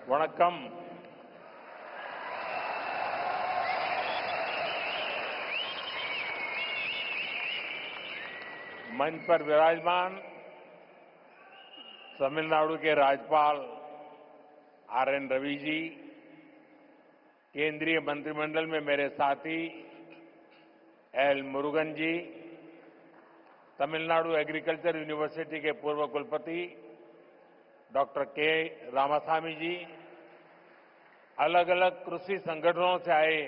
வணக்கம். मंच पर विराजमान तमिलनाडु के राज्यपाल आर.एन. रवि जी, केंद्रीय मंत्रिमंडल में मेरे साथी एल. मुरुगन जी, तमिलनाडु एग्रीकल्चर यूनिवर्सिटी के पूर्व कुलपति डॉक्टर के. रामासामी जी, अलग अलग कृषि संगठनों से आए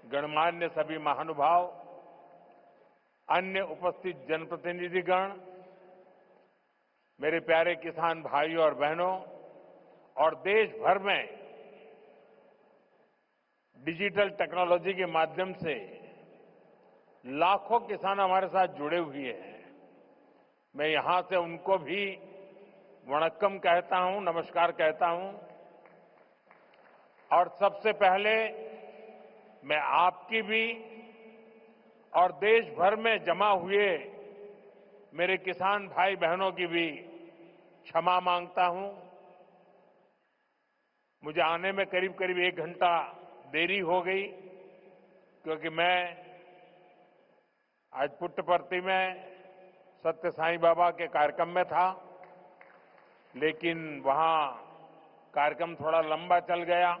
गणमान्य सभी महानुभाव, अन्य उपस्थित जनप्रतिनिधिगण, मेरे प्यारे किसान भाइयों और बहनों और देश भर में डिजिटल टेक्नोलॉजी के माध्यम से लाखों किसान हमारे साथ जुड़े हुए हैं। मैं यहां से उनको भी वणक्कम कहता हूं, नमस्कार कहता हूं। और सबसे पहले मैं आपकी भी और देश भर में जमा हुए मेरे किसान भाई बहनों की भी क्षमा मांगता हूं। मुझे आने में करीब करीब 1 घंटा देरी हो गई, क्योंकि मैं आज पुट्टपर्ती में सत्य साईं बाबा के कार्यक्रम में था, लेकिन वहां कार्यक्रम थोड़ा लंबा चल गया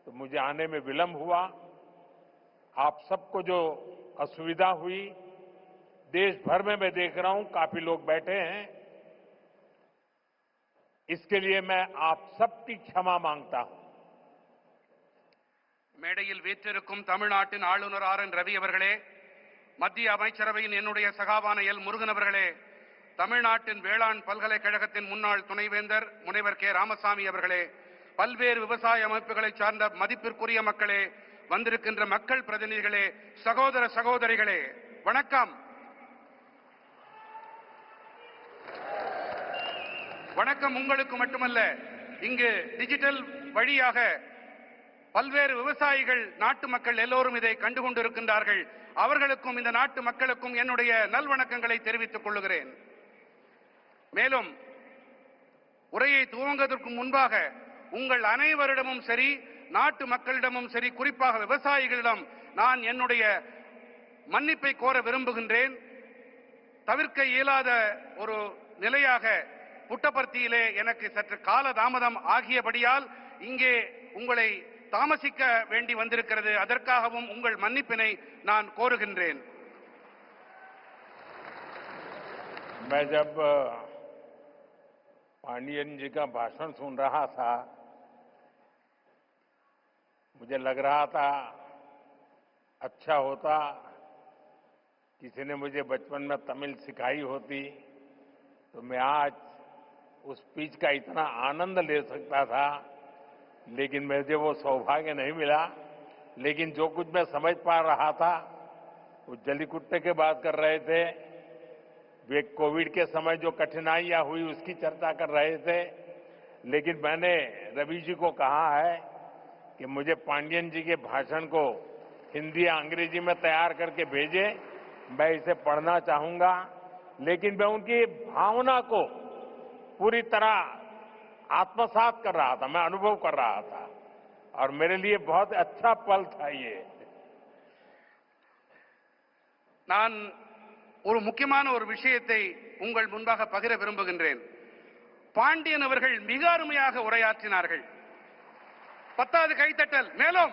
तो मुझे आने में विलंब हुआ। आप सबको जो असुविधा हुई, देश भर में मैं देख रहा हूं काफी लोग बैठे हैं, इसके लिए मैं आप सबकी क्षमा मांगता हूं। மேடையில் வீற்றிருக்கும் தமிழ்நாட்டின் ஆளுநர் ஆர்.என். ரவி அவர்களே, மத்திய அமைச்சரவையின் என்னுடைய சகாவான எல். முருகன் அவர்களே, தமிழ்நாட்டின் வேளாண் பல்கலைக்கழகத்தின் முன்னாள் துணைவேந்தர் முனைவர் கே. ராமசாமி அவர்களே, பல்வேறு விவசாய அமைப்புகளை சார்ந்த மதிப்பிற்குரிய மக்களே, வந்திருக்கின்ற மக்கள் பிரதிநிதிகளே, சகோதர சகோதரிகளே, வணக்கம். வணக்கம் உங்களுக்கு மட்டுமல்ல, இங்கு டிஜிட்டல் வழியாக பல்வேறு விவசாயிகள், நாட்டு மக்கள் எல்லோரும் இதை கண்டுகொண்டிருக்கின்றார்கள். அவர்களுக்கும் இந்த நாட்டு மக்களுக்கும் என்னுடைய நல்வணக்கங்களை தெரிவித்துக் கொள்கிறேன். மேலும் உரையை துவங்குவதற்கு முன்பாக உங்கள் அனைவரிடமும் சரி, நாட்டு மக்களிடமும் சரி, குறிப்பாக விவசாயிகளிடம் நான் என்னுடைய மன்னிப்பை கோர விரும்புகின்றேன். தவிர்க்க இயலாத ஒரு நிலையாக புட்டபர்த்தியிலே எனக்கு சற்று கால தாமதம் ஆகியபடியால் இங்கே உங்களை தாமசிக்க வேண்டி வந்திருக்கிறது. அதற்காகவும் உங்கள் மன்னிப்பினை நான் கோருகின்றேன். मैं जब पांडियन जी का भाषण सुन रहा था, मुझे लग रहा था अच्छा होता किसी ने मुझे बचपन में तमिल सिखाई होती तो मैं आज उस स्पीच का इतना आनंद ले सकता था, लेकिन मुझे वो सौभाग्य नहीं मिला। लेकिन जो कुछ मैं समझ पा रहा था, वो जलीकुट्टे की बात कर रहे थे, वे कोविड के समय जो कठिनाइयां हुई उसकी चर्चा कर रहे थे। लेकिन मैंने रवि जी को कहा है कि मुझे पांडियन जी के भाषण को हिंदी या अंग्रेजी में तैयार करके भेजे, मैं इसे पढ़ना चाहूंगा। लेकिन मैं उनकी भावना को पूरी तरह आत्मसात कर रहा था, मैं अनुभव कर रहा था, और मेरे लिए बहुत अच्छा पल था ये। நான் ஒரு முக்கியமான ஒரு விஷயத்தை உங்கள் முன்பாக பகிர விரும்புகின்றேன். பாண்டியன் அவர்கள் மிக அருமையாக உரையாற்றினார்கள். 10வது கைத்தட்டல். மேலும்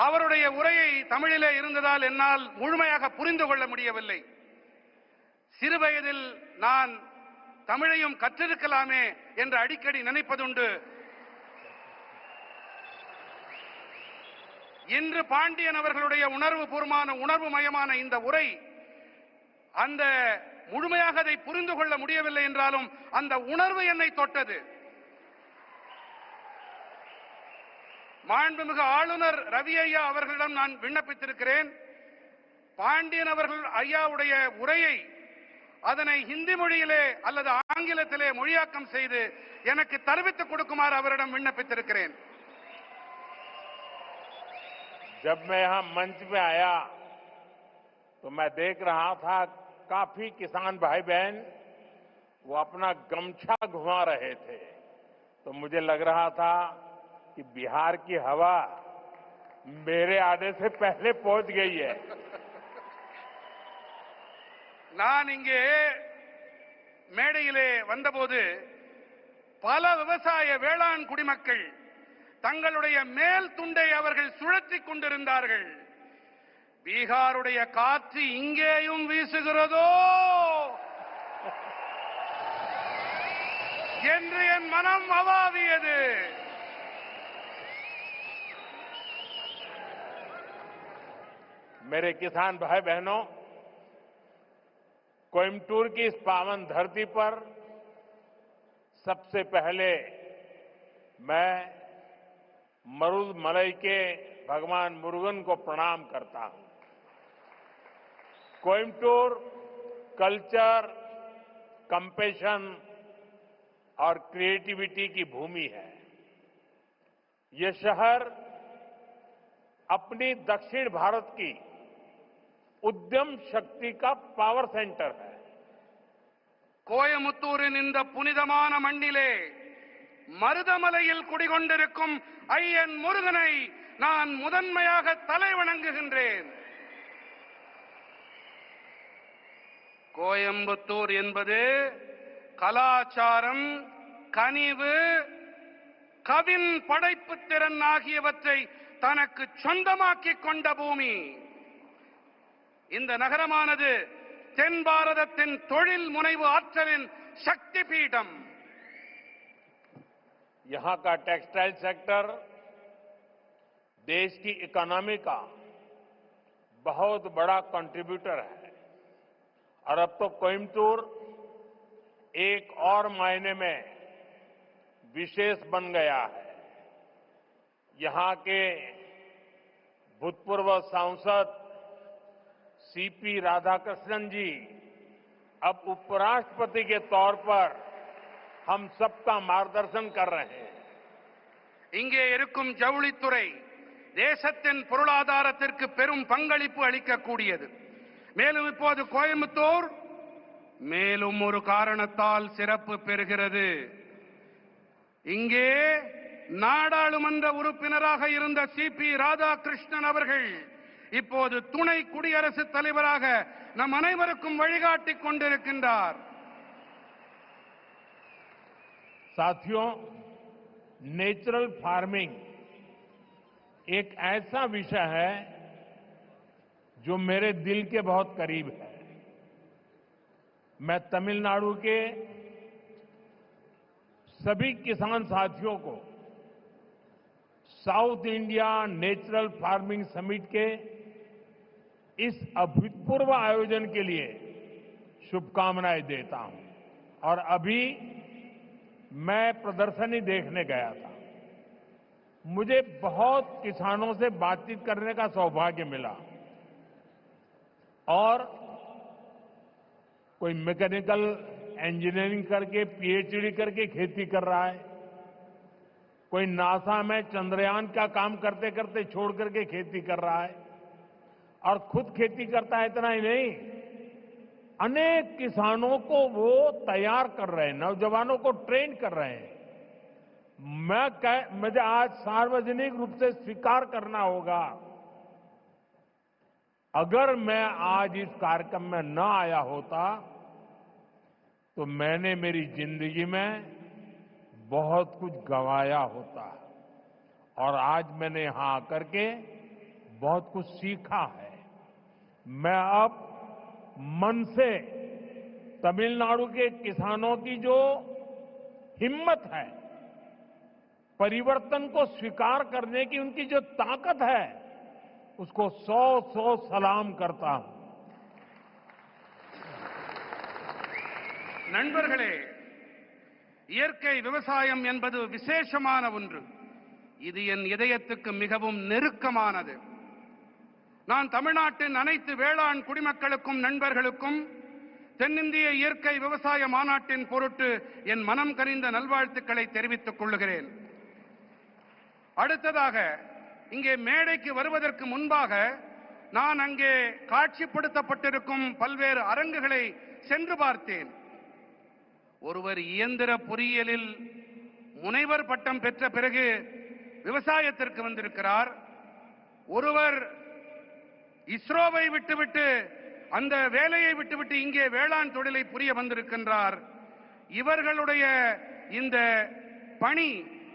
அவருடைய உரையை தமிழிலே இருந்ததால் என்னால் முழுமையாக புரிந்து கொள்ள முடியவில்லை. சிறுவயதில் நான் தமிழையும் கற்றிருக்கலாமே என்று அடிக்கடி நினைப்பதுண்டு. இன்று பாண்டியன் அவர்களுடைய உணர்வு மயமான இந்த உரை, அந்த முழுமையாக அதை புரிந்து கொள்ள முடியவில்லை என்றாலும் அந்த உணர்வு என்னை தொட்டது. மாண்புமிகு ஆளுநர் ரவி ஐயா அவர்களிடம் நான் விண்ணப்பித்திருக்கிறேன். பாண்டியன் அவர்கள் ஐயாவுடைய உரையை அதனை ஹிந்தி மொழியிலே அல்லது ஆங்கிலத்திலே மொழியாக்கம் செய்து எனக்கு தெரிவித்துக் கொடுக்குமாறு அவரிடம் விண்ணப்பித்திருக்கிறேன். जब मैं यहां मंच पे आया तो मैं देख रहा था काफी किसान भाई बहन वो अपना गमछा घुमा रहे थे, तो मुझे लग रहा था कि बिहार की हवा मेरे आने से पहले पहुंच गई है। நான் இங்கே மேடையிலே வந்தபோது பல விவசாய வேளாண் குடிமக்கள் தங்களுடைய மேல் துண்டை அவர்கள் சுழற்றிக் கொண்டிருந்தார்கள். பீகாருடைய காற்று இங்கேயும் வீசுகிறதோ என்று என் மனம் அவாவியது. मेरे किसान भाई बहनों, कोयम्बटूर की इस पावन धरती पर सबसे पहले मैं मरुदमलई के भगवान मुरुगन को प्रणाम करता हूं। कोयम्बटूर कल्चर, कंपैशन और क्रिएटिविटी की भूमि है। ये शहर अपनी दक्षिण भारत की उद्यम शक्ति का पावर सेंटर है। கோயமுத்தூரின் இந்த புனிதமான மண்ணிலே மருதமலையில் குடிகொண்டிருக்கும் ஐயன் முருகனை நான் முதன்மையாக தலை வணங்குகின்றேன். கோயம்புத்தூர் என்பது கலாச்சாரம், கனிவு, கவின் படைப்பு திறன் ஆகியவற்றை தனக்கு சொந்தமாக்கிக் கொண்ட பூமி. இந்த நகரமானது தென் பாரதத்தின் தொழில் முனைவு ஆற்றலின் சக்தி பீடம். यहां का टेक्सटाइल सेक्टर देश की इकोनॉमी का बहुत बड़ा कंट्रीब्यूटर है और अब तो कोयम्बटूर एक और मायने में विशेष बन गया है। यहां के भूतपूर्व सांसद सीपी राधाकृष्णन जी अब उपराष्ट्रपति के तौर पर हम सबका मार्गदर्शन कर रहे हैं। இங்கே இருக்கும் ஜவுளித்துறை தேசத்தின் பொருளாதாரத்திற்கு பெரும் பங்களிப்பு அளிக்கக்கூடியது. மேலும் இப்போது கோயம்புத்தூர் மேலும் ஒரு காரணத்தால் சிறப்பு பெறுகிறது. இங்கே நாடாளுமன்ற உறுப்பினராக இருந்த சிபி ராதாகிருஷ்ணன் அவர்கள் இப்போது துணை குடியரசுத் தலைவராக நம் அனைவருக்கும் வழிகாட்டிக் கொண்டிருக்கின்றார். साथियों, नेचुरल फार्मिंग एक ऐसा विषय है जो मेरे दिल के बहुत करीब है। मैं तमिलनाडु के सभी किसान साथियों को south India natural farming summit के इस अभूतपूर्व आयोजन के लिए शुभकामनाएं देता हूं। और अभी मैं प्रदर्शनी देखने गया था। मुझे बहुत किसानों से बातचीत करने का सौभाग्य मिला और कोई मैकेनिकल इंजीनियरिंग करके पीएचडी करके खेती कर रहा है, कोई नासा में चंद्रयान का काम करते करते छोड़ करके खेती कर रहा है और खुद खेती करता है। इतना ही नहीं, अनेक किसानों को वो तैयार कर रहे हैं, नौजवानों को ट्रेन कर रहे हैं। मुझे आज सार्वजनिक रूप से स्वीकार करना होगा, अगर मैं आज इस कार्यक्रम में न आया होता तो मैंने मेरी जिंदगी में बहुत कुछ गंवाया होता और आज मैंने यहां आकर के बहुत कुछ सीखा है। मैं अब मन से तमिलनाडु के किसानों की जो हिम्मत है, परिवर्तन को स्वीकार करने की उनकी जो ताकत है, उसको 100 सलाम करता हूं। நண்பர்களே, இயற்கை விவசாயம் என்பது விசேஷமான ஒன்று. இது என் இதயத்துக்கு மிகவும் நெருக்கமானது. நான் தமிழ்நாட்டின் அனைத்து வேளாண் குடிமக்களுக்கும் நண்பர்களுக்கும் தென்னிந்திய இயற்கை விவசாய மாநாட்டின் பொருட்டு என் மனம் கனிந்த நல்வாழ்த்துக்களை தெரிவித்துக் கொள்கிறேன். அடுத்ததாக இங்கே மேடைக்கு வருவதற்கு முன்பாக நான் அங்கே காட்சிப்படுத்தப்பட்டிருக்கும் பல்வேறு அரங்குகளை சென்று பார்த்தேன். ஒருவர் இயந்திர பொறியியலில் முனைவர் பட்டம் பெற்ற பிறகு விவசாயத்திற்கு வந்திருக்கிறார். ஒருவர் இஸ்ரோவை விட்டுவிட்டு அந்த வேலையை விட்டுவிட்டு இங்கே வேளாண் தொழிலை புரிய வந்திருக்கின்றார். இவர்களுடைய இந்த பணி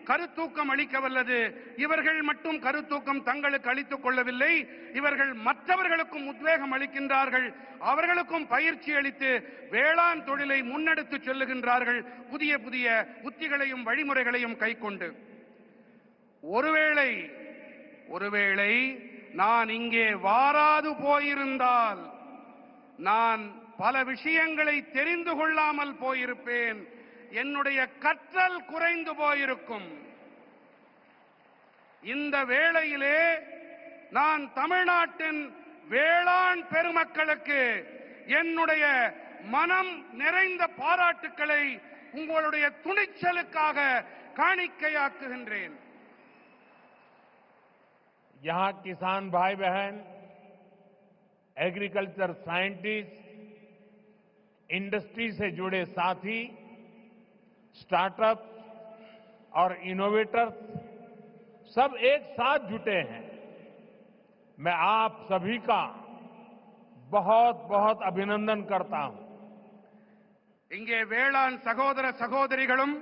கருத்தூக்கம் அளிக்க வல்லது. இவர்கள் மட்டும் கருத்தூக்கம் தங்களுக்கு அளித்துக் கொள்ளவில்லை, இவர்கள் மற்றவர்களுக்கும் உத்வேகம் அளிக்கின்றார்கள், அவர்களுக்கும் பயிற்சி அளித்து வேளாண் தொழிலை முன்னெடுத்து செல்லுகின்றார்கள், புதிய புதிய உத்திகளையும் வழிமுறைகளையும் கைக்கொண்டு. ஒருவேளை நான் இங்கே வாராது போயிருந்தால் நான் பல விஷயங்களை தெரிந்து கொள்ளாமல் போயிருப்பேன், என்னுடைய கற்றல் குறைந்து போயிருக்கும். இந்த வேளையிலே நான் தமிழ்நாட்டின் வேளாண் பெருமக்களுக்கு என்னுடைய மனம் நிறைந்த பாராட்டுக்களை உங்களுடைய துணிச்சலுக்காக காணிக்கையாக்குகின்றேன். यहाँ किसान भाई बहन, एग्रीकल्चर साइंटिस्ट, इंडस्ट्री से जुड़े साथी, स्टार्टअप और इनोवेटर्स सब एक साथ जुटे हैं. मैं आप सभी का बहुत बहुत अभिनंदन करता हूं. இங்கே வேளாண் சகோதர சகோதரிகளும்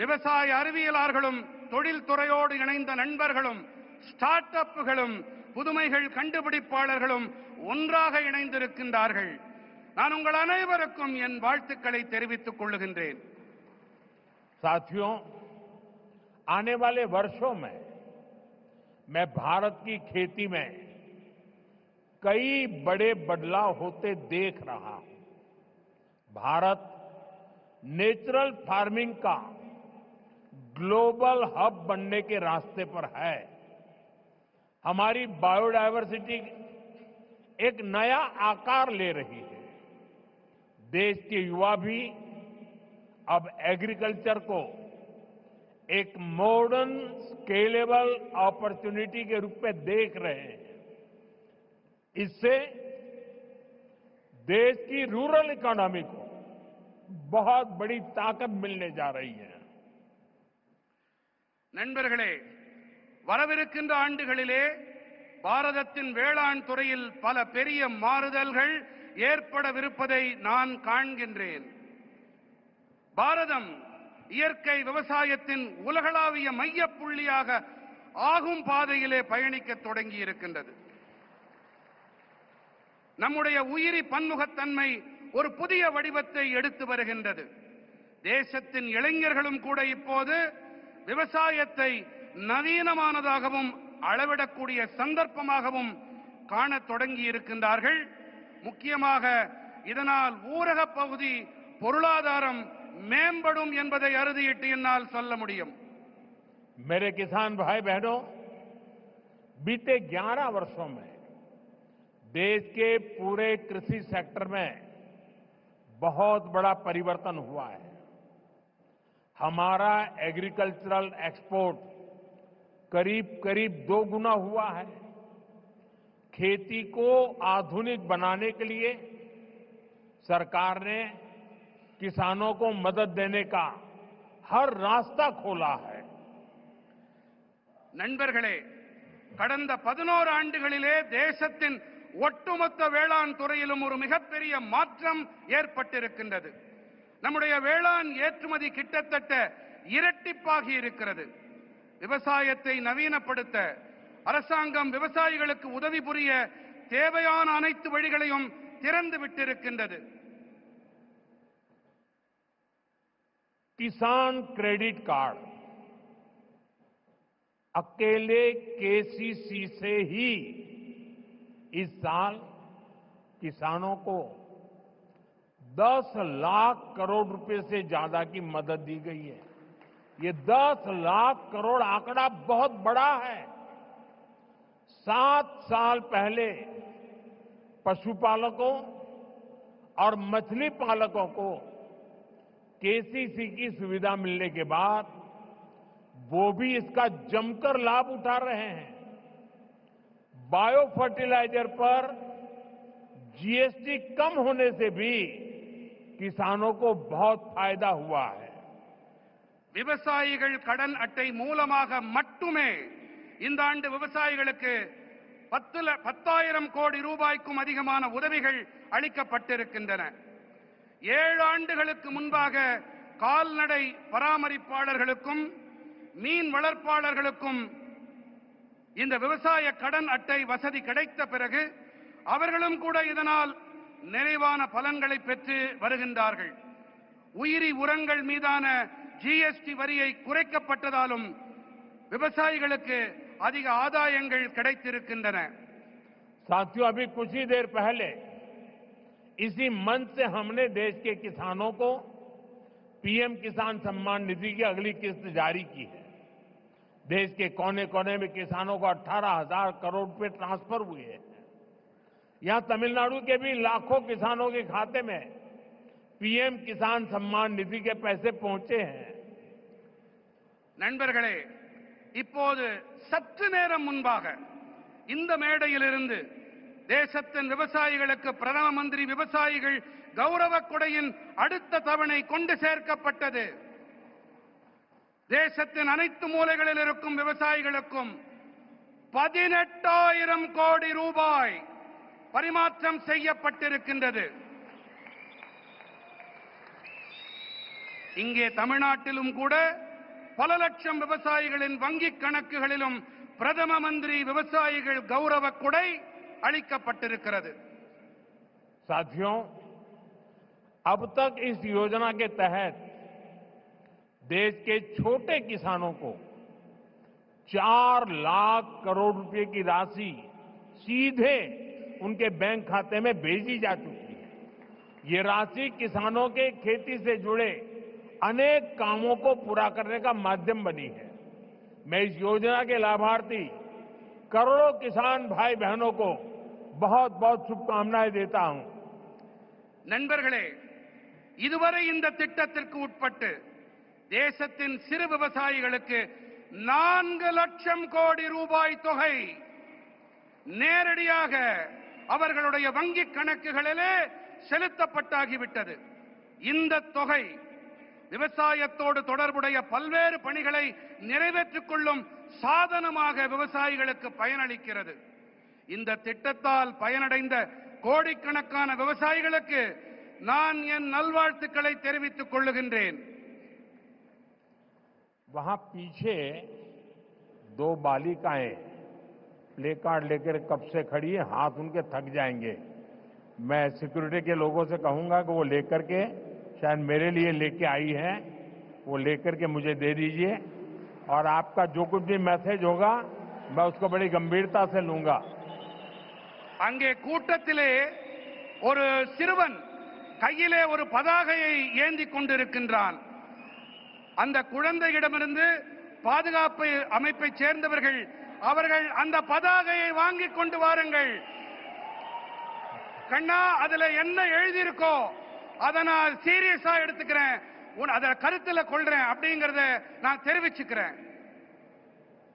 விவசாய அறிவியலாளர்களும் தொழில்துறையோடு இணைந்த நண்பர்களும் ஸ்டார்ட் அப்புகளும் புதுமைகள் கண்டுபிடிப்பாளர்களும் ஒன்றாக இணைந்திருக்கின்றார்கள். நான் உங்கள் அனைவருக்கும் என் வாழ்த்துக்களை தெரிவித்துக் கொள்ளுகின்றேன். साथियों, आने वाले वर्षों में मैं भारत की खेती में कई बड़े बदलाव होते देख रहा हूं. भारत नेचुरल फार्मिंग का ग्लोबल हब बनने के रास्ते पर है. हमारी बायोडायवर्सिटी एक नया आकार ले रही है. देश के युवा भी अब एग्रीकल्चर को एक मॉडर्न स्केलेबल अपॉर्चुनिटी के रूप में देख रहे हैं. इससे देश की रूरल इकोनॉमी को बहुत बड़ी ताकत मिलने जा रही है. நண்பர்களே, வரவிருக்கின்ற ஆண்டுகளிலே பாரதத்தின் வேளாண் துறையில் பல பெரிய மாறுதல்கள் ஏற்படவிருப்பதை நான் காண்கின்றேன். பாரதம் இயற்கை விவசாயத்தின் உலகளாவிய மையப்புள்ளியாக ஆகும் பாதையிலே பயணிக்க தொடங்கி இருக்கின்றது. நம்முடைய உயிரி பன்முகத்தன்மை ஒரு புதிய வடிவத்தை எடுத்து வருகின்றது. தேசத்தின் இளைஞர்களும் கூட இப்போது விவசாயத்தை நவீனமானதாகவும் அளவிடக்கூடிய சந்தர்ப்பமாகவும் காணத் தொடங்கி இருக்கின்றார்கள். முக்கியமாக இதனால் ஊரக பகுதி பொருளாதாரம் மேம்படும் என்பதை அறுதியிட்டு என்னால் சொல்ல முடியும். मेरे किसान भाई बहनों, बीते 11 वर्षों में देश के पूरे कृषि सेक्टर में बहुत बड़ा परिवर्तन हुआ है. हमारा एग्रीकल्चरल एक्सपोर्ट करीब करीब 2 गुना हुआ है. खेती को आधुनिक बनाने के लिए सरकार ने किसानों को मदद देने का हर रास्ता खोला है. நண்பர்களே, கடந்த 11 ஆண்டுகளிலே தேசத்தின் ஒட்டுமொத்த வேளாண் துறையிலும் ஒரு மிகப்பெரிய மாற்றம் ஏற்பட்டிருக்கின்றது. நம்முடைய வேளாண் ஏற்றுமதி கிட்டத்தட்ட இரட்டிப்பாகி இருக்கிறது. விவசாயத்தை நவீனப்படுத்த அரசாங்கம் விவசாயிகளுக்கு உதவி புரிய தேவையான அனைத்து வழிகளையும் திறந்து விட்டிருக்கின்றது. किसान क्रेडिट कार्ड अकेले केसीसी से ही इस साल किसानों को 10 लाख करोड़ रुपए से ज्यादा की मदद दी गई है. ये 10 लाख करोड़ आंकड़ा बहुत बड़ा है. 7 साल पहले पशुपालकों और मछली पालकों को केसीसी की सुविधा मिलने के बाद वो भी इसका जमकर लाभ उठा रहे हैं. बायो फर्टिलाइजर पर जीएसटी कम होने से भी किसानों को बहुत फायदा हुआ है। விவசாயிகள் கடன் அட்டை மூலமாக மட்டுமே இந்த ஆண்டு விவசாயிகளுக்கு 10,000 கோடி ரூபாய்க்கும் அதிகமான உதவிகள் அளிக்கப்பட்டிருக்கின்றன. 7 ஆண்டுகளுக்கு முன்பாக கால்நடை பராமரிப்பாளர்களுக்கும் மீன் வளர்ப்பாளர்களுக்கும் இந்த விவசாய கடன் அட்டை வசதி கிடைத்த பிறகு அவர்களும் கூட இதனால் நிறைவான பலன்களை பெற்று வருகின்றார்கள். உயிரி உரங்கள் மீதான ஜிஎஸ்டி வரியை குறைக்கப்பட்டதாலும் விவசாயிகளுக்கு அதிக ஆதாயங்கள் கிடைத்திருக்கின்றன. साथियों, अभी कुछ ही देर पहले इसी मंच से हमने देश के किसानों को पीएम किसान सम्मान निधि की अगली किस्त जारी की है। देश के कोने कोने में किसानों को 18,000 करोड़ रुपए ट्रांसफर हुए हैं। यहां तमिलनाडु के भी लाखों किसानों के खाते में पीएम किसान सम्मान निधि के पैसे पहुंचे हैं। நண்பர்களே, இப்போது சற்று நேரம் முன்பாக இந்த மேடையிலிருந்து தேசத்தின் விவசாயிகளுக்கு பிரதம மந்திரி விவசாயிகள் கௌரவ கொடையின் அடுத்த தவணை கொண்டு சேர்க்கப்பட்டது. தேசத்தின் அனைத்து மூலைகளில் இருக்கும் விவசாயிகளுக்கும் 18,000 கோடி ரூபாய் பரிமாற்றம் செய்யப்பட்டிருக்கின்றது. இங்கே தமிழ்நாட்டிலும் கூட பல லட்சம் விவசாயிகளின் வங்கிக் கணக்குகளிலும் பிரதம மந்திரி விவசாயிகள் கௌரவ கொடை அளிக்கப்பட்டிருக்கிறது. साथियों, अब तक इस योजना के तहत देश के छोटे किसानों को 4 लाख करोड़ रुपए की राशि सीधे उनके बैंक खाते में भेजी जा चुकी है। ये राशि किसानों के खेती से जुड़े अनेक कामों को पूरा करने का माध्यम बनी है। मैं इस योजना के लाभार्थी करोड़ों किसान भाई बहनों को बहुत बहुत शुभकामनाएं देता हूं। நண்பர்களே, இதுவரை இந்த திட்டத்திற்கு உட்பட்டு தேசத்தின் சிறு விவசாயிகளுக்கு 4 லட்சம் கோடி ரூபாய் தொகை நேரடியாக அவர்களுடைய வங்கிக் கணக்குகளிலே செலுத்தப்பட்டாகிவிட்டது. இந்த தொகை விவசாயத்தோடு தொடர்புடைய பல்வேறு பணிகளை நிறைவேற்றிக் கொள்ளும் சாதனமாக விவசாயிகளுக்கு பயனளிக்கிறது. இந்த திட்டத்தால் பயனடைந்த கோடிக்கணக்கான விவசாயிகளுக்கு நான் என் நல்வாழ்த்துக்களை தெரிவித்துக் கொள்ளுகின்றேன். वहां पीछे 2 बालिकाएं प्ले कार्ड लेकर कब से खड़ी है, हाथ उनके थक जाएंगे। मैं सिक्योरिटी के लोगों से कहूंगा कि वो लेकर के, शायद मेरे लिए लेके आई है, वो लेकर के मुझे दे दीजिए और आपका जो कुछ भी मैसेज होगा मैं उसको बड़ी गंभीरता से लूंगा। அங்கே கூட்டத்திலே ஒரு சிறுவன் கையிலே ஒரு பதாகையை ஏந்தி கொண்டிருக்கின்றான். அந்த குழந்தையிடமிருந்து பாதுகாப்பு அமைப்பை சேர்ந்தவர்கள் அவர்கள் அந்த பதாகையை வாங்கி கொண்டு வாருங்கள். கண்ணா, அதுல என்ன எழுதி இருக்கோ அதை நான் சீரியஸா எடுத்துக்கிறேன், அத கருத்துல கொள்றேன் அப்படிங்கறத நான் தெரிவிச்சுக்கிறேன்.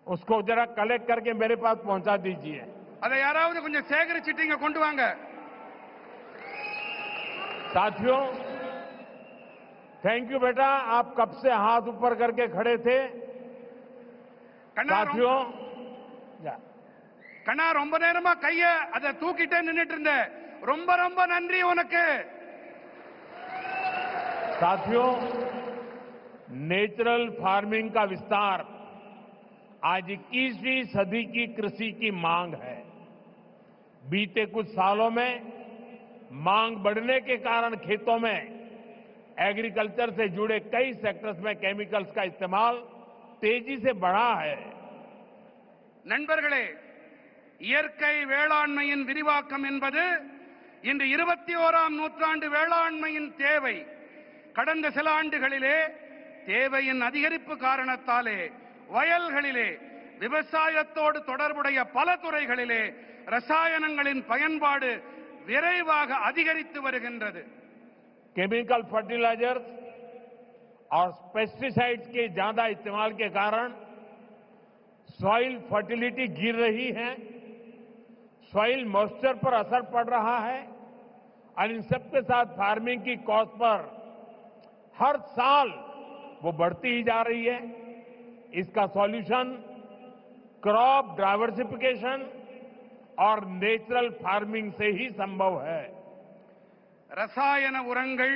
उसको जरा कलेक्ट करके मेरे पास पहुंचा दीजिए. அதை யாராவது கொஞ்சம் சேகரிச்சிட்டு இங்க கொண்டு வாங்க. साथियों, थैंक यू बेटा, आप कब से हाथ ऊपर करके खड़े थे. साथियों, கண்ணா, ரொம்ப நேரமா கைய அதை தூக்கிட்டே நின்னுட்டு இருந்த, ரொம்ப ரொம்ப நன்றி உனக்கு. साथियों, नेचुरल फार्मिंग का विस्तार आज 21वीं सदी की कृषि की मांग है. बीते कुछ सालों में मांग बढ़ने के कारण खेतों में एग्रीकल्चर से जुड़े कई सेक्टर्स में केमिकल्स का इस्तेमाल तेजी से बढ़ा है. நண்பர்களே, இயற்கை வேளாண்மையின் விரிவாக்கம் என்பது இன்று 21ஆம் நூற்றாண்டு வேளாண்மையின் தேவை. கடந்த சில ஆண்டுகளிலே தேவையின் அதிகரிப்பு காரணத்தாலே வயல்களிலே விவசாயத்தோடு தொடர்புடைய பல துறைகளிலே ரசாயனங்களின் பயன்பாடு விரைவாக அதிகரித்து வருகின்றது. केमिकल फर्टिलाइजर्स और पेस्टिसाइड्स के ज्यादा इस्तेमाल के कारण सॉइल फर्टिलिटी गिर रही है, सॉइल मॉइस्चर पर असर पड़ रहा है और इन सबके साथ फार्मिंग की कॉस्ट पर हर साल वो बढ़ती ही जा रही है। इसका सॉल्यूशन क्रॉप डाइवर्सिफिकेशन और नेचुरल फार्मिंग से ही संभव है। ரசாயன உரங்கள்,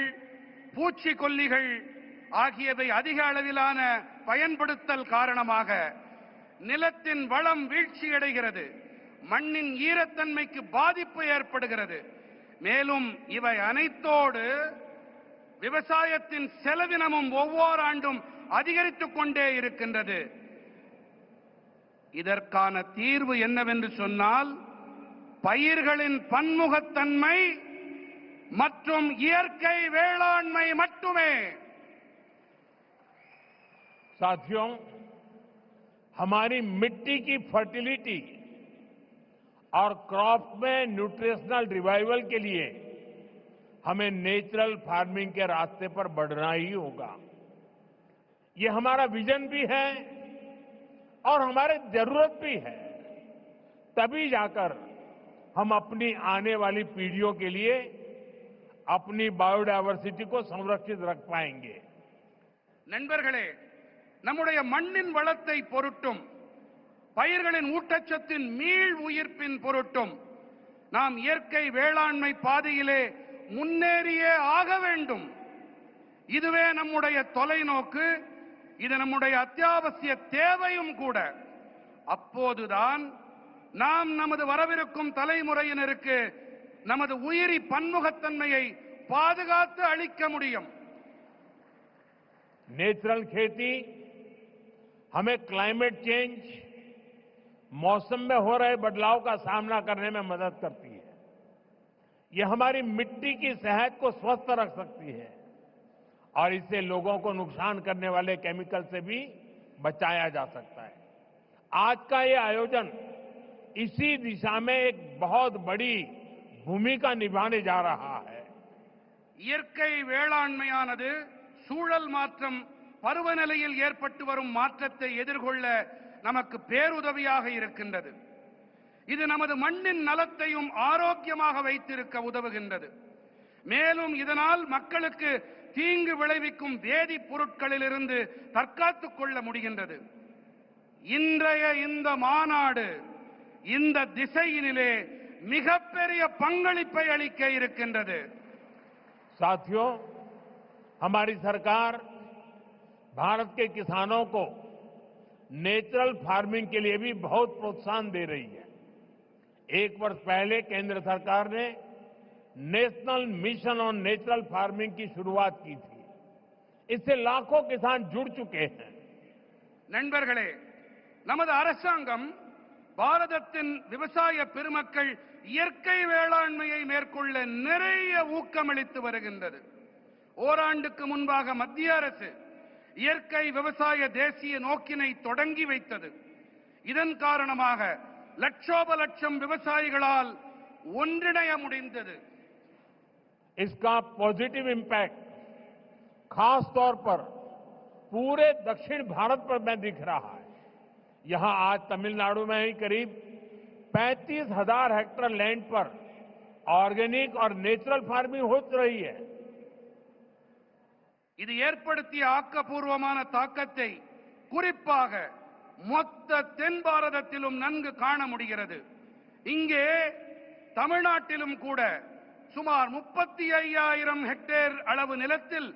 பூச்சிக்கொல்லிகள் ஆகியவை அதிக அளவிலான பயன்படுத்தல் காரணமாக நிலத்தின் வளம் வீழ்ச்சியடைகிறது, மண்ணின் ஈரத்தன்மைக்கு பாதிப்பு ஏற்படுகிறது. மேலும் இவை அனைத்தோடு விவசாயத்தின் செலவினமும் ஒவ்வொரு ஆண்டும் அதிகரித்துக் கொண்டே இருக்கின்றது. இதற்கான தீர்வு என்னவென்று சொன்னால், பயிர்களின் பன்முகத்தன்மை மற்றும் இயற்கை வேளாண்மை மட்டுமே. साथियों, हमारी मिट्टी की फर्टिलिटी और क्रॉप में न्यूट्रिशनल रिवाइवल के लिए हमें नेचुरल फार्मिंग के रास्ते पर बढ़ना ही होगा। ये हमारा विजन भी है और हमारी जरूरत भी है। तभी जाकर हम अपनी आने वाली पीढ़ियों के लिए अपनी बायोडायवर्सिटी को संरक्षित रख पाएंगे। நண்பர்களே, நம்முடைய மண்ணின் வளத்தை பொருட்டும் பயிர்களின் ஊட்டச்சத்தின் மீள் உயிர்ப்பின் பொருட்டும் நாம் இயற்கை வேளாண்மை பாதையிலே முன்னேறியே ஆக வேண்டும். இதுவே நம்முடைய தொலைநோக்கு, இது நம்முடைய அத்தியாவசிய தேவையும் கூட. அப்போதுதான் நாம் நமது வரவிருக்கும் தலைமுறையினருக்கு நமது உயிரி பன்முகத்தன்மையை பாதுகாத்து அளிக்க முடியும். नेचुरल खेती हमें क्लाइमेट चेंज, मौसम में हो रहे बदलाव का सामना करने में मदद करती है। यह हमारी मिट्टी की सेहत को स्वस्थ रख सकती है और इससे लोगों को नुकसान करने वाले केमिकल से भी बचाया जा सकता है। आज का ये आयोजन इसी दिशा में एक बहुत बड़ी भूमिका निभाने जा रहा है। இயற்கை வேளாண்மையானது சூழல் மாற்றம், பருவநிலையில் ஏற்பட்டு வரும் மாற்றத்தை எதிர்கொள்ள நமக்கு பேருதவியாக இருக்கின்றது. இது நமது மண்ணின் நலத்தையும் ஆரோக்கியமாக வைத்திருக்க உதவுகின்றது. மேலும் இதனால் மக்களுக்கு தீங்கு விளைவிக்கும் வேதிப் பொருட்களிலிருந்து தற்காத்துக் கொள்ள முடிகின்றது. இன்றைய இந்த மாநாடு இந்த திசையினிலே மிகப்பெரிய பங்களிப்பை அளிக்க இருக்கின்றது. साथियों, हमारी सरकार भारत के किसानों को नेचुरल फार्मिंग के लिए भी बहुत प्रोत्साहन दे रही है। एक वर्ष पहले केंद्र सरकार ने national mission on natural farming की शुरुआत की थी। इससे लाखों किसान जुड़ चुके हैं। நண்பர்களே, நமது அரசாங்கம் பாரதத்தின் விவசாய பெருமக்கள் இயற்கை வேளாண்மையை மேற்கொள்ள நிறைய ஊக்கமளித்து வருகின்றது. ஓராண்டுக்கு முன்பாக மத்திய அரசு இயற்கை விவசாய தேசிய நோக்கினை தொடங்கி வைத்தது. இதன் காரணமாக லட்சோப லட்சம் விவசாயிகளால் ஒன்றிணைய முடிந்தது. इसका पॉजिटिव इम्पैक्ट खास तौर पर पूरे दक्षिण भारत पर में दिख रहा है। यहां आज तमिलनाडु में ही करीब 35,000 हेक्टेयर लैंड पर ऑर्गेनिक और नेचुरल फार्मिंग हो रही है। இது ஏற்படுத்திய ஆக்கப்பூர்வமான தாக்கத்தை குறிப்பாக மொத்த தென் பாரதத்திலும் நன்கு காண முடிகிறது. இங்கே தமிழ்நாட்டிலும் கூட சுமார் 35,000 ஹெக்டேர் அளவு நிலத்தில்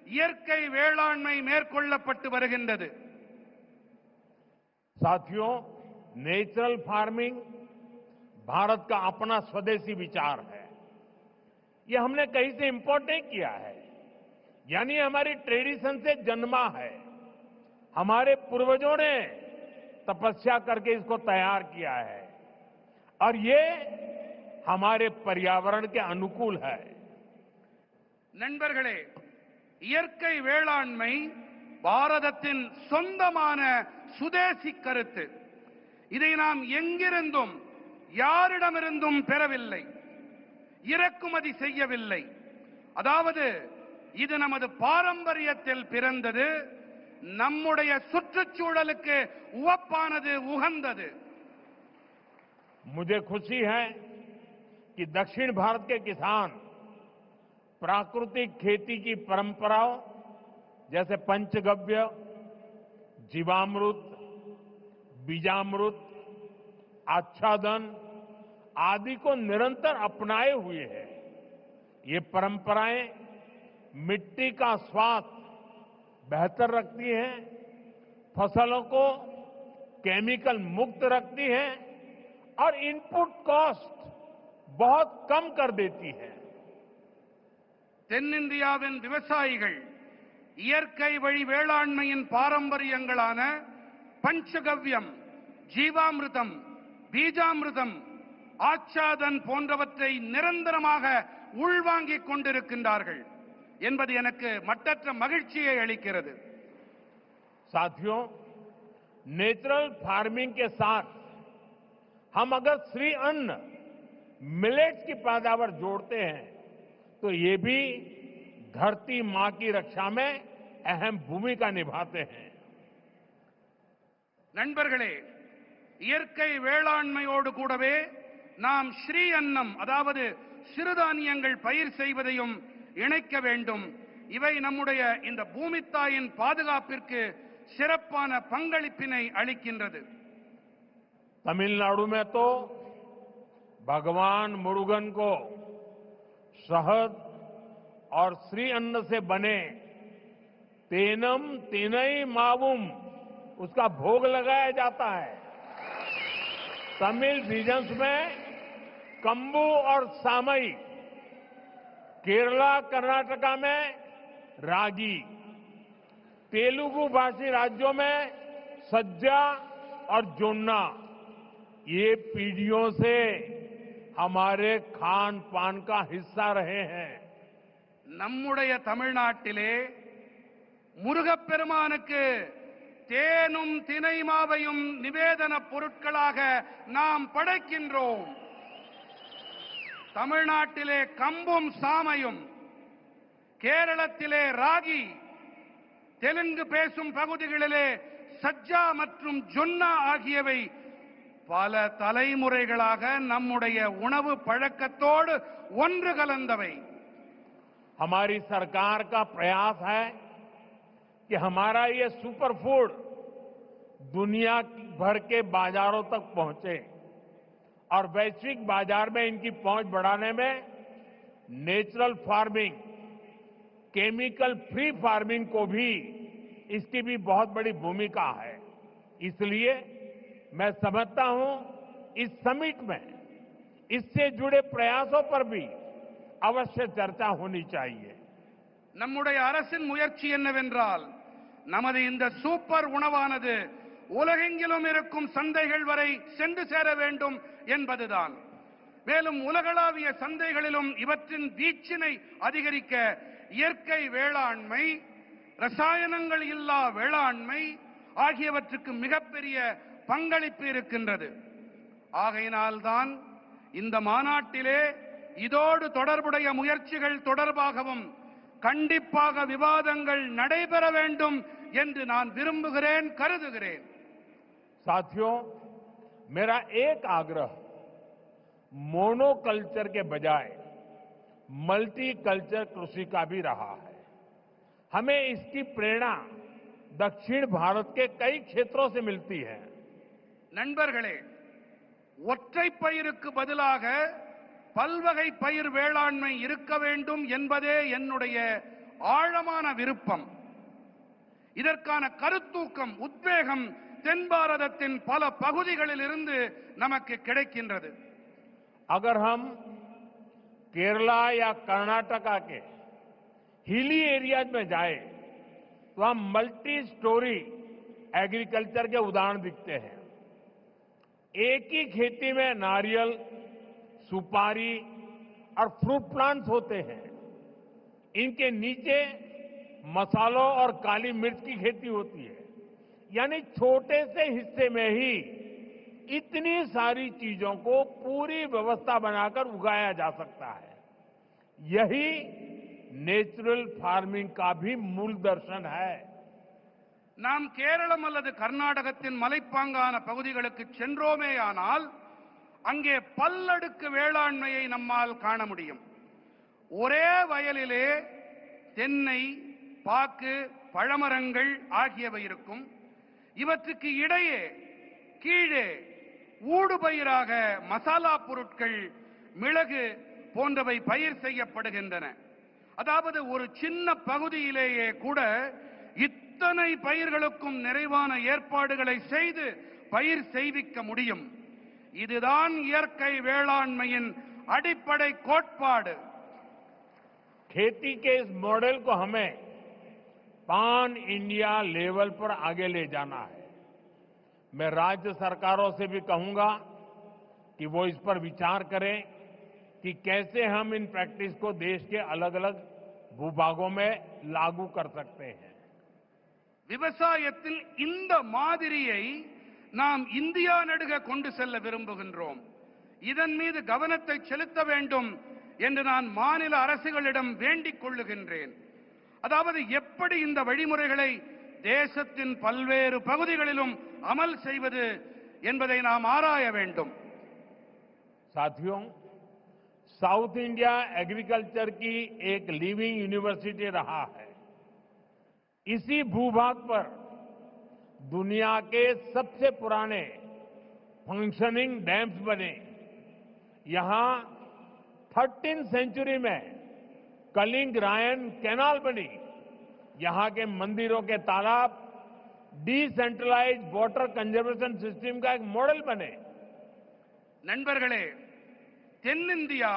இயற்கை வேளாண்மை மேற்கொள்ளப்பட்டு வருகின்றது. साथियों, नेचुरल फार्मिंग भारत का अपना स्वदेशी विचार है। यह हमने कहीं से इंपोर्ट नहीं किया है, यानी हमारी ट्रेडिशन से जन्मा है। हमारे पूर्वजों ने तपस्या करके इसको तैयार किया है और ये हमारे पर्यावरण के अनुकूल है। நண்பர்களே, இயற்கை வேளாண்மை பாரதத்தின் சொந்தமான சுதேசி கருத்து. இதை நாம் எங்கிருந்தும் யாரிடமிருந்தும் பெறவில்லை, இறக்குமதி செய்யவில்லை. அதாவது இது நமது பாரம்பரியத்தில் பிறந்தது, நம்முடைய சுற்றுச்சூழலுக்கு உவப்பானது, உகந்தது. मुझे खुशी है कि दक्षिण भारत के किसान प्राकृतिक खेती की परंपराओं जैसे पंचगव्य, जीवामृत, बीजामृत, आच्छादन आदि को निरंतर अपनाए हुए है। ये परंपराएं मिट्टी का स्वास्थ्य बेहतर रखती हैं, फसलों को केमिकल मुक्त रखती हैं और इनपुट कॉस्ट बहुत कम कर देती है। தென்னிந்தியாவின் விவசாயிகள் இயற்கை வழி வேளாண்மையின் பாரம்பரியங்களான பஞ்சகவ்யம், ஜீவாமிர்தம், பீஜாமிர்தம், ஆச்சாதன் போன்றவற்றை நிரந்தரமாக உள்வாங்கிக் கொண்டிருக்கின்றார்கள் என்பது எனக்கு மட்டற்ற மகிழ்ச்சியை அளிக்கிறது। साथियों, नेचुरल फार्मिंग के साथ हम अगर श्री अन्न मिलेट्स की पैदावार जोड़ते हैं तो ये भी धरती मां की रक्षा में अहम भूमिका निभाते हैं। நண்பர்களே, இயற்கை வேளாண்மையோடு கூடவே நாம் ஸ்ரீ அன்னம் அதாவது சிறுதானியங்கள் பயிர் செய்வதையும் இணைக்க வேண்டும்। இவை நம்முடைய இந்த பூமித்தாயின் பாதுகாப்பிற்கு சிறப்பான பங்களிப்பினை அளிக்கின்றது। तमिलनाडु में तो भगवान मुरुगन को शहद और श्री अन्न से बने तेनम तिनई मावुम उसका भोग लगाया जाता है। तमिल रीजन्स में कंबू और सामई, केरला कर्नाटका में रागी, तेलुगु भाषी राज्यों में सज्जा और जोन्ना ये पीढ़ियों से हमारे खान पान का हिस्सा रहे हैं। நம்முடைய தமிழ்நாட்டிலே முருகப்பெருமானுக்கு தேனும் தினை மாவையும் நிவேதன பொருட்களாக நாம் படைக்கின்றோம்। தமிழ்நாட்டிலே கம்பும் சாமையும், கேரளத்திலே ராகி, தெலுங்கு பேசும் பகுதிகளிலே சஜ்ஜா மற்றும் ஜொன்னா ஆகியவை பல தலைமுறைகளாக நம்முடைய உணவு பழக்கத்தோடு ஒன்று கலந்தவை। हमारी सरकार का प्रयास है कि हमारा ये सुपर फूड दुनिया भर के बाजारों तक पहुंचे और वैश्विक बाजार में इनकी पहुंच बढ़ाने में natural farming, chemical free farming को भी इसकी भी बहुत बड़ी भूमिका है। इसलिए मैं समझता हूं इस समिट में इससे जुड़े प्रयासों पर भी अवश्य चर्चा होनी चाहिए। நம்முடைய அரசின் முயற்சி என்னவென்றால் நமது இந்த சூப்பர் உணவானது உலகெங்கிலும் இருக்கும் சந்தைகள் வரை சென்று சேர வேண்டும் என்பதுதான்। மேலும் உலகளாவிய சந்தைகளிலும் இவற்றின் வீச்சினை அதிகரிக்க இயற்கை வேளாண்மை, ரசாயனங்கள் இல்லா வேளாண்மை ஆகியவற்றுக்கு மிகப்பெரிய பங்களிப்பு இருக்கின்றது। ஆகையினால்தான் இந்த மாநாட்டிலே இதோடு தொடர்புடைய முயற்சிகள் தொடர்பாகவும் கண்டிப்பாக விவாதங்கள் நடைபெற வேண்டும் என்று நான் விரும்புகிறேன், கருதுகிறேன்। साथियों, मेरा एक आग्रह मोनोकल्चर के बजाय मल्टी कल्चर कृषि का भी रहा है। हमें इसकी प्रेरणा दक्षिण भारत के कई क्षेत्रों से मिलती है। நண்பர்களே, ஒற்றை பயிருக்கு பதிலாக பல்வகை பயிர் வேளாண்மை இருக்க வேண்டும் என்பதே என்னுடைய ஆழமான விருப்பம்। இதற்கான கருத்தூக்கம், உத்வேகம் தென் பாரதத்தின் பல பகுதிகளில் இருந்து நமக்கு கிடைக்கின்றது। अगर हम केरला या कर्नाटका के हिली एरियाज में जाए तो हम मल्टी स्टोरी एग्रीकल्चर के उदाहरण दिखते हैं। एक ही खेती में नारियल, सुपारी और फ्रूट प्लांट्स होते हैं। इनके नीचे मसालों और काली मिर्च की खेती होती है। यानी छोटे से हिस्से में ही इतनी सारी चीजों को पूरी व्यवस्था बनाकर उगाया जा सकता है। यही नेचुरल फार्मिंग का भी मूल दर्शन है। நாம் கேரளம் அல்லது கர்நாடகத்தின் மலைப்பாங்கான பகுதிகளுக்கு சென்றோமேயானால் அங்கே பல்லடுக்கு வேளாண்மையை நம்மால் காண முடியும்। ஒரே வயலிலே தென்னை, பாக்கு, பழமரங்கள் ஆகியவை இருக்கும். இவற்றுக்கு இடையே கீழே ஊடுபயிராக மசாலா பொருட்கள், மிளகு போன்றவை பயிர் செய்யப்படுகின்றன. அதாவது ஒரு சின்ன பகுதியிலேயே கூட இத்தனை பயிர்களுக்கும் நிறைவான ஏற்பாடுகளை செய்து பயிர் செய்விக்க முடியும். இதுதான் இயற்கை வேளாண்மையின் அடிப்படை கோட்பாடு. खेती के इस मॉडल को हमें पान इंडिया लेवल पर आगे ले जाना है। मैं राज्य सरकारों से भी कहूंगा कि वो इस पर विचार करें कि कैसे हम इन प्रैक्टिस को देश के अलग अलग भूभागों में लागू कर सकते हैं। விவசாயத்தில் இந்த மாதிரியை நாம் இந்தியா நடுக கொண்டு செல்ல விரும்புகின்றோம். இதன் மீது கவனத்தை செலுத்த வேண்டும் என்று நான் மாநில அரசுகளிடம் வேண்டிக் கொள்ளுகின்றேன். அதாவது எப்படி இந்த வழிமுறைகளை தேசத்தின் பல்வேறு பகுதிகளிலும் அமல் செய்வது என்பதை நாம் ஆராய வேண்டும். साथियों, साउथ इंडिया एग्रीकल्चर की एक लिविंग यूनिवर्सिटी रहा है। इसी भूभाग पर दुनिया के सबसे पुराने फंक्शनिंग डैम्स बने। यहां 13वीं सेंचुरी में कलिंग रायन कैनाल बनी। यहां के मंदिरों के तालाब डिसेंट्रलाइज्ड वाटर कंजर्वेशन सिस्टम का एक मॉडल बने। நண்பர்களே, தென்னிந்தியா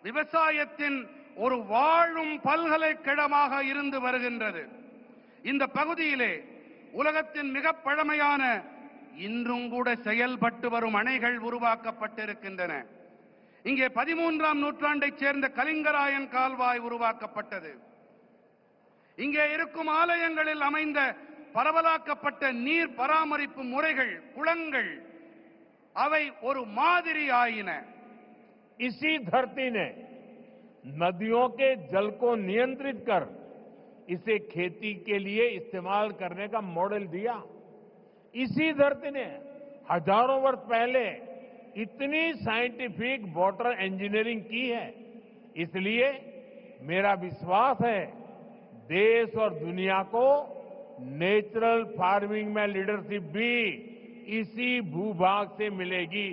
விவசாயத்தின் ஒரு வாழும் பல்கலைக்கழகமாக இருந்து வருகின்றது. இந்த பகுதியிலே உலகத்தின் மிக பழமையான, இன்றும் கூட செயல்பட்டு வரும் அணைகள் உருவாக்கப்பட்டிருக்கின்றன. இங்கே 13ஆம் நூற்றாண்டைச் சேர்ந்த கலிங்கராயன் கால்வாய் உருவாக்கப்பட்டது. இங்கே இருக்கும் ஆலயங்களில் அமைந்த பரவலாக்கப்பட்ட நீர் பராமரிப்பு முறைகள், குளங்கள், அவை ஒரு மாதிரி ஆயின. इसी धरती ने नदियों के जल को नियंत्रित कर इसे खेती के लिए इस्तेमाल करने का मॉडल दिया। इसी धरती ने हजारों वर्ष पहले इतनी साइंटिफिक वाटर इंजीनियरिंग की है। इसलिए मेरा विश्वास है देश और दुनिया को नेचुरल फार्मिंग में लीडरशिप भी इसी भूभाग से मिलेगी।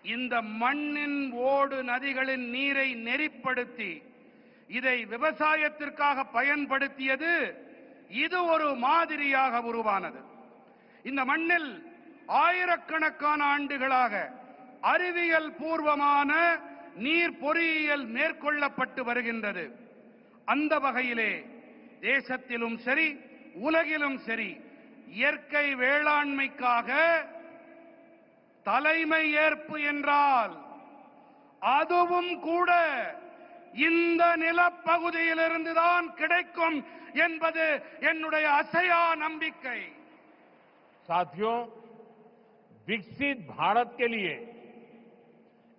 இந்த மண்ணின் ஓடு நதிகளின் நீரை நெறிப்படுத்தி இதை விவசாயத்திற்காக பயன்படுத்தியது இது ஒரு மாதிரியாக உருவானது. இந்த மண்ணில் ஆயிரக்கணக்கான ஆண்டுகளாக அறிவியல் பூர்வமான நீர் பொறியியல் மேற்கொள்ளப்பட்டு வருகின்றது. அந்த வகையிலே தேசத்திலும் சரி, உலகிலும் சரி, இயற்கை வேளாண்மைக்காக தலைமை ஏற்பு என்றால் அதுவும் கூட இந்த நிலப்பகுதியிலிருந்துதான் கிடைக்கும் என்பது என்னுடைய அசையா நம்பிக்கை. साथियों, विकसित भारत के लिए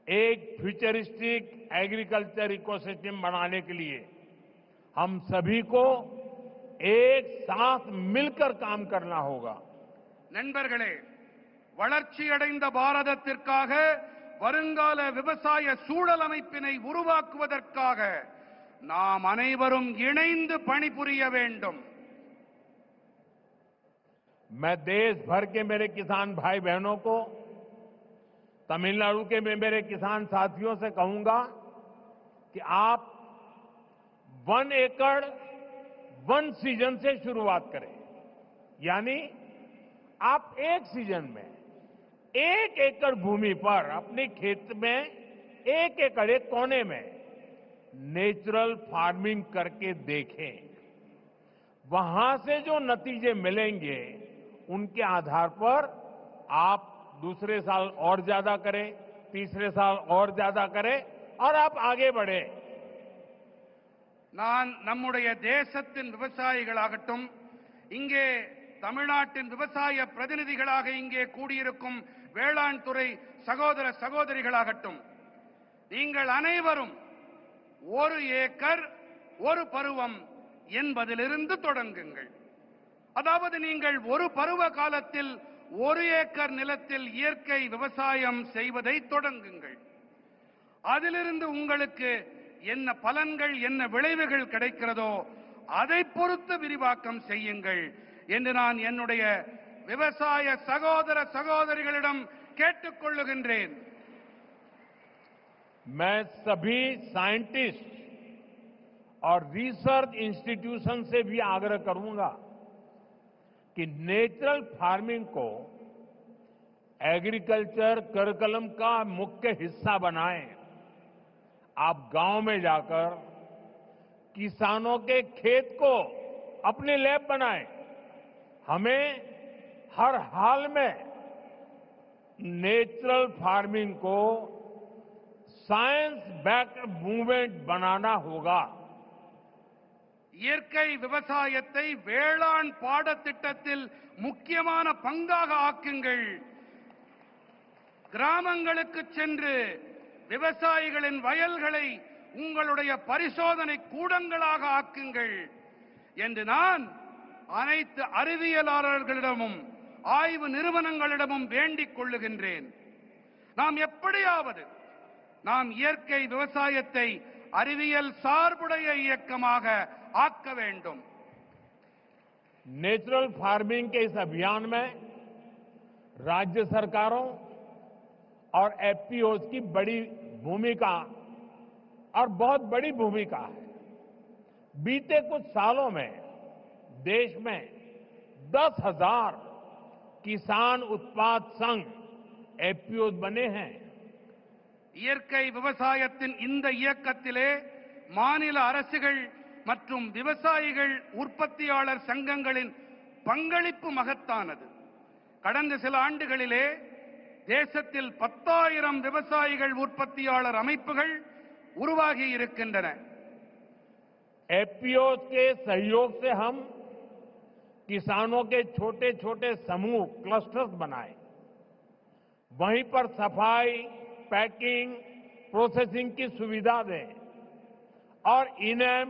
एक फ्यूचरिस्टिक एग्रीकल्चर इकोसिस्टम बनाने के लिए हम सभी को एक साथ मिलकर काम करना होगा। நண்பர்களே, வளர்ச்சியடைந்த பாரதத்திற்காக வருங்கால விவசாய சூழல் அமைப்பினை உருவாக்குவதற்காக நாம் அனைவரும் இணைந்து பணிபுரிய வேண்டும். मैं देश भर के मेरे किसान भाई बहनों को, तमिलनाडु के मेरे किसान साथियों से कहूंगा कि आप 1 एकड़ 1 सीजन से शुरुआत करें। यानी आप एक सीजन में 1 एकड़ भूमि पर अपने खेत में 1 एकड़, एक कोने में नेचुरल फार्मिंग करके देखें। वहां से जो नतीजे मिलेंगे उनके आधार पर आप दूसरे साल और ज्यादा करें, तीसरे साल और ज्यादा करें और आप आगे बढ़े। நான் நம்முடைய தேசத்தின் விவசாயிகளாகட்டும், இங்கே தமிழ்நாட்டின் விவசாய பிரதிநிதிகளாக இங்கே கூடியிருக்கும் வேளாண் துறை சகோதர சகோதரிகளாகட்டும், நீங்கள் அனைவரும் 1 ஏக்கர் 1 பருவம் என்பதிலிருந்து தொடங்குங்கள். அதாவது நீங்கள் ஒரு பருவ காலத்தில் 1 ஏக்கர் நிலத்தில் இயற்கை விவசாயம் செய்வதை தொடங்குங்கள். அதிலிருந்து உங்களுக்கு என்ன பலன்கள் என்ன விளைவுகள் கிடைக்கிறதோ அதை பொறுத்து விரிவாக்கம் செய்யுங்கள் என்று நான் என்னுடைய விவசாய சகோதர சகோதரிகளிடம் கேட்டுக்கொள்ளுகின்றேன். मैं सभी साइंटिस्ट और रिसर्च इंस्टीट्यूशन से भी आग्रह करूंगा कि नेचुरल फार्मिंग को एग्रीकल्चर करिकुलम का मुख्य हिस्सा बनाएं। आप गांव में जाकर किसानों के खेत को अपनी लैब बनाएं। हमें हर हाल में नेचुरल फार्मिंग को साइंस बैक्ड मूवमेंट बनाना होगा। இயற்கை விவசாயத்தை வேளாண் பாடத்திட்டத்தில் முக்கியமான பங்காக ஆக்குங்கள். கிராமங்களுக்கு சென்று விவசாயிகளின் வயல்களை உங்களுடைய பரிசோதனை கூடங்களாக ஆக்குங்கள் என்று நான் அனைத்து அறிவியலாளர்களிடமும் ஆய்வு நிறுவனங்களிடமும் வேண்டிக் கொள்ளுகின்றேன். நாம் எப்படியாவது நாம் இயற்கை விவசாயத்தை அறிவியல் சார்புடைய இயக்கமாக ஆக்க வேண்டும். नेचुरल फार्मिंग के इस अभियान में राज्य सरकारों और एफपीओज की बड़ी भूमिका और बहुत बड़ी भूमिका है। बीते कुछ सालों में देश में 10,000 किसान उत्पाद संघ एफपीओज बने हैं। இயற்கை விவசாயத்தின் இந்த இயக்கத்திலே மாநில அரசுகள் மற்றும் விவசாயிகள் உற்பத்தியாளர் சங்கங்களின் பங்களிப்பு மகத்தானது. கடந்த சில ஆண்டுகளிலே தேசத்தில் 10,000 விவசாயிகள் உற்பத்தியாளர் அமைப்புகள் உருவாகி இருக்கின்றன. एफपीओज के सहयोग से हम किसानों के छोटे छोटे समूह क्लस्टर्स बनाए, वहीं पर सफाई पैकिंग प्रोसेसिंग की सुविधा दें और इनेम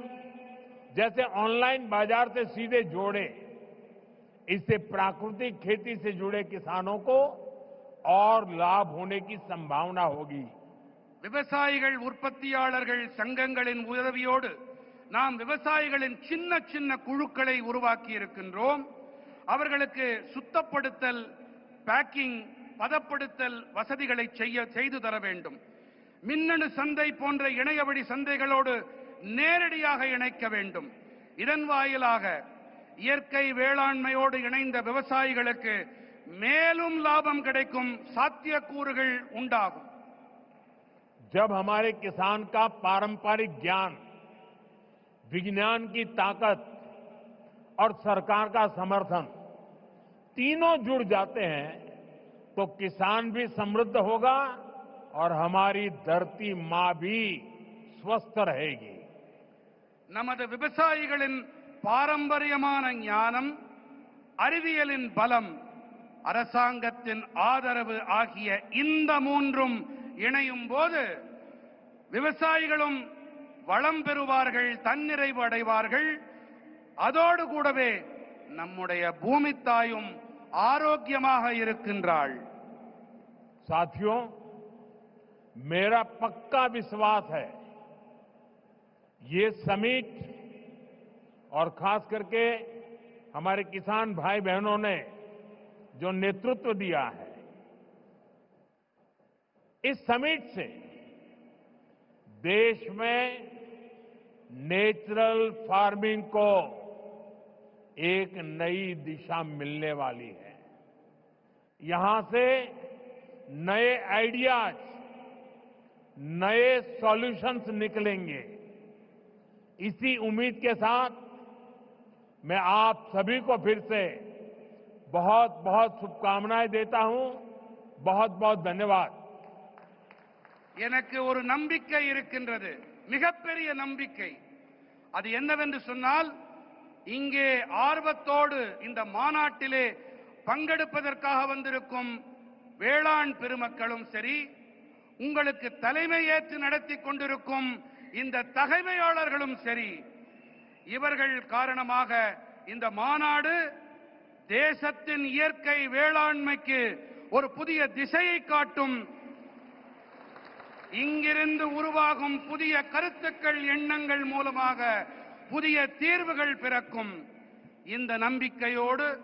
जैसे ऑनलाइन बाजार से सीधे जोड़े। इससे प्राकृतिक खेती से जुड़े किसानों को और लाभ होने की संभावना होगी। விவசாயிகள் உற்பத்தியாளர்கள் சங்கங்களின் உதவியோடு நாம் விவசாயிகளின் சின்ன சின்ன குழுக்களை உருவாக்கி இருக்கின்றோம். அவர்களுக்கு சுத்தப்படுத்தல், பேக்கிங், பதப்படுத்தல் வசதிகளை செய்து தர வேண்டும். மின்னணு சந்தை போன்ற இணையவழி சந்தைகளோடு நேரடியாக இணைக்க வேண்டும். இதன் வாயிலாக இயற்கை வேளாண்மையோடு இணைந்த விவசாயிகளுக்கு மேலும் லாபம் கிடைக்கும் சாத்தியக்கூறுகள் உண்டாகும். जब हमारे किसान का पारंपरिक ज्ञान, विज्ञान की ताकत और सरकार का समर्थन तीनों जुड़ जाते हैं तो किसान भी समृद्ध होगा और हमारी धरती मां भी स्वस्थ रहेगी। நமது விவசாயிகளின் பாரம்பரியமான ஞானம், அறிவியலின் பலம், அரசாங்கத்தின் ஆதரவு ஆகிய இந்த மூன்றும் இணையும் போது விவசாயிகளும் வளம் பெறுவார்கள், தன்னிறைவு அடைவார்கள். அதோடு கூடவே நம்முடைய பூமி தாயும் ஆரோக்கியமாக இருக்கின்றாள். साथियों, मेरा पक्का विश्वास है ये समिट और खास करके हमारे किसान भाई बहनों ने जो नेतृत्व दिया है, इस समिट से देश में नेचुरल फार्मिंग को एक नई दिशा मिलने वाली है। यहां से नए आइडियाज, नए सॉल्यूशंस निकलेंगे। इसी उम्मीद के साथ मैं आप सभी को फिर से बहुत बहुत शुभकामनाएं देता हूं। बहुत बहुत धन्यवाद। எனக்கு ஒரு நம்பிக்கை இருக்கின்றது, மிகப்பெரிய நம்பிக்கை. அது என்னவென்று சொன்னால், இங்கே ஆர்வத்தோடு இந்த மாநாட்டிலே பங்கெடுப்பதற்காக வந்திருக்கும் வேளாண் பெருமக்களும் சரி, உங்களுக்கு தலைமை ஏற்று நடத்தி கொண்டிருக்கும் இந்த தகைமையாளர்களும் சரி, இவர்கள் காரணமாக இந்த மாநாடு தேசத்தின் இயற்கை வேளாண்மைக்கு ஒரு புதிய திசையை காட்டும் இங்கிருந்து உருவாகும் புதிய கருத்துக்கள் எண்ணங்கள் மூலமாக புதிய தீர்வுகள் பிறக்கும். இந்த நம்பிக்கையோடு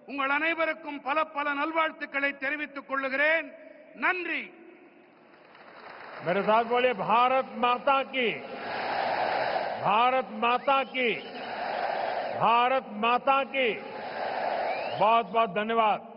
உங்கள் அனைவருக்கும் பல பல நல்வாழ்த்துக்களை தெரிவித்துக் கொள்கிறேன். நன்றி. मेरे साथ बोलिए भारत माता की, भारत माता की, भारत माता की। बहुत बहुत धन्यवाद।